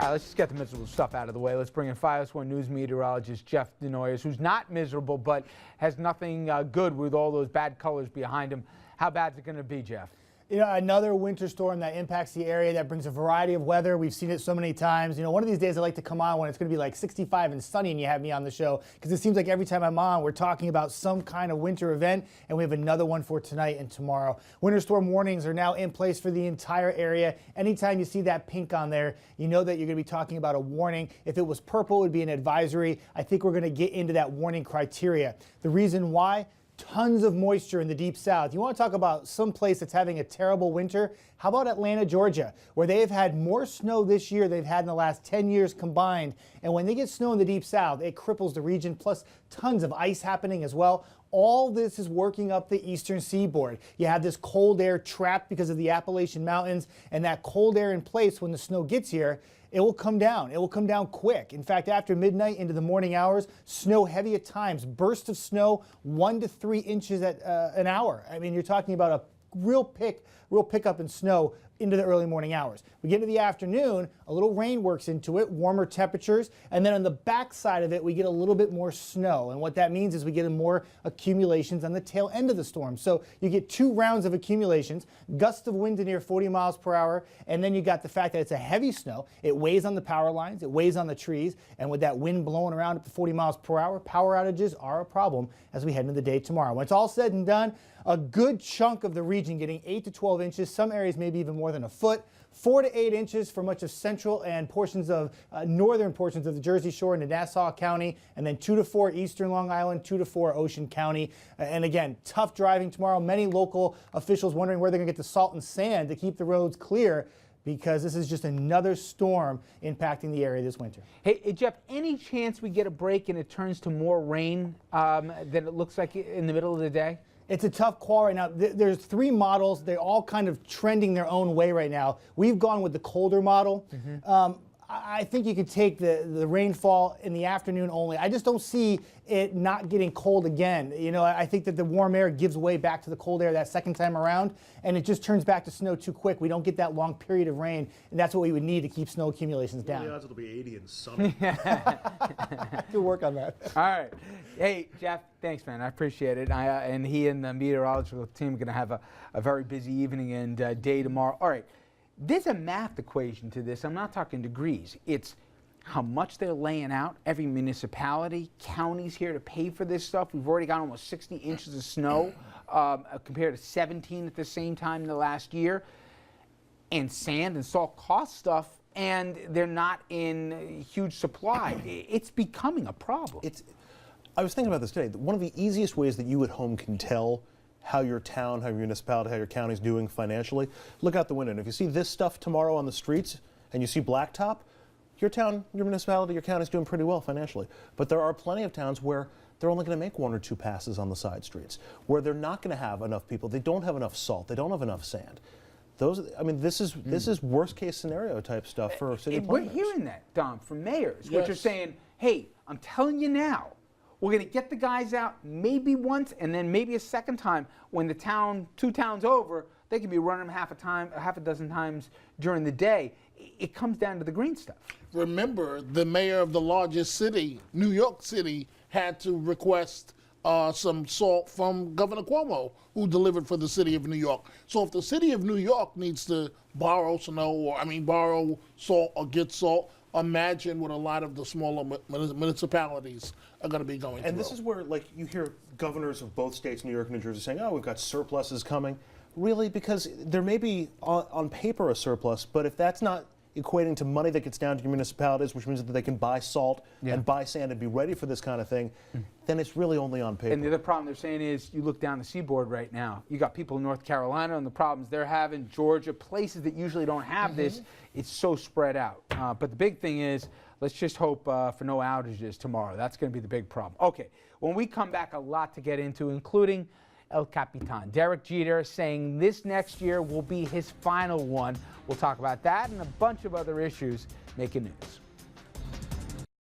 right, let's just get the miserable stuff out of the way. Let's bring in FiOS 1 News meteorologist Jeff Denoyers, who's not miserable but has nothing good with all those bad colors behind him. How bad is it going to be, Jeff? You know, another winter storm that impacts the area that brings a variety of weather. We've seen it so many times. You know, one of these days I like to come on when it's going to be like 65 and sunny and you have me on the show, because it seems like every time I'm on, we're talking about some kind of winter event, and we have another one for tonight and tomorrow. Winter storm warnings are now in place for the entire area. Anytime you see that pink on there, you know that you're going to be talking about a warning. If it was purple, it would be an advisory. I think we're going to get into that warning criteria. The reason why? Tons of moisture in the deep south. You want to talk about some place that's having a terrible winter? How about Atlanta, Georgia, where they have had more snow this year than they've had in the last 10 years combined. And when they get snow in the deep south, it cripples the region, plus tons of ice happening as well. All this is working up the eastern seaboard. You have this cold air trapped because of the Appalachian Mountains, and that cold air in place when the snow gets here, it will come down. It will come down quick. In fact, after midnight into the morning hours, snow heavy at times, bursts of snow 1 to 3 inches at an hour. I mean, you're talking about a real pickup in snow into the early morning hours. We get into the afternoon, a little rain works into it, warmer temperatures, and then on the back side of it, we get a little bit more snow. And what that means is we get more accumulations on the tail end of the storm. So you get 2 rounds of accumulations, gusts of wind to near 40 miles per hour, and then you got the fact that it's a heavy snow. It weighs on the power lines, it weighs on the trees, and with that wind blowing around up to 40 miles per hour, power outages are a problem as we head into the day tomorrow. When it's all said and done, a good chunk of the region getting 8 to 12 inches, some areas maybe even more than a foot, 4 to 8 inches for much of central and portions of northern portions of the Jersey Shore into Nassau County, and then 2 to 4 eastern Long Island, 2 to 4 Ocean County. And again, tough driving tomorrow. Many local officials wondering where they're going to get the salt and sand to keep the roads clear, because this is just another storm impacting the area this winter. Hey, Jeff, any chance we get a break and it turns to more rain than it looks like in the middle of the day? It's a tough call right now. There's 3 models. They're all kind of trending their own way right now. We've gone with the colder model. I think you could take the rainfall in the afternoon only. I just don't see it not getting cold again. You know, I think that the warm air gives way back to the cold air that second time around, and it just turns back to snow too quick. We don't get that long period of rain, and that's what we would need to keep snow accumulations down. The odds it'll be 80 and sunny. I could work on that. All right. Hey, Jeff, thanks, man. I appreciate it. And he and the meteorological team are going to have a very busy evening and day tomorrow. All right. There's a math equation to this. I'm not talking degrees. It's how much they're laying out. Every municipality, counties here to pay for this stuff. We've already got almost 60 inches of snow compared to 17 at the same time in the last year. And sand and salt cost stuff, and they're not in huge supply. It's becoming a problem. I was thinking about this today. One of the easiest ways that you at home can tell how your town, how your municipality, how your county is doing financially, look out the window. And if you see this stuff tomorrow on the streets and you see blacktop, your town, your municipality, your county is doing pretty well financially. But there are plenty of towns where they're only going to make 1 or 2 passes on the side streets, where they're not going to have enough people. They don't have enough salt. They don't have enough sand. I mean, this is worst case scenario type stuff for city planners. We're hearing that, Dom, from mayors, which are saying, hey, I'm telling you now, we're going to get the guys out maybe once and then maybe a second time when the 2 towns over, they can be running them half a dozen times during the day. It comes down to the green stuff. Remember, the mayor of the largest city, New York City, had to request some salt from Governor Cuomo, who delivered for the city of New York. So if the city of New York needs to borrow borrow salt or get salt, imagine what a lot of the smaller municipalities are going to be going through. And this is where, like, you hear governors of both states, New York and New Jersey, saying, oh, we've got surpluses coming. Really? Because there may be, on paper, a surplus, but if that's not equating to money that gets down to your municipalities, which means that they can buy salt and buy sand and be ready for this kind of thing, then it's really only on paper. And the other problem they're saying is, you look down the seaboard right now, you got people in North Carolina and the problems they're having, Georgia, places that usually don't have this. It's so spread out. But the big thing is, let's just hope for no outages tomorrow. That's going to be the big problem. Okay, when we come back, a lot to get into, including El Capitan, Derek Jeter, saying this next year will be his final one. We'll talk about that and a bunch of other issues making news.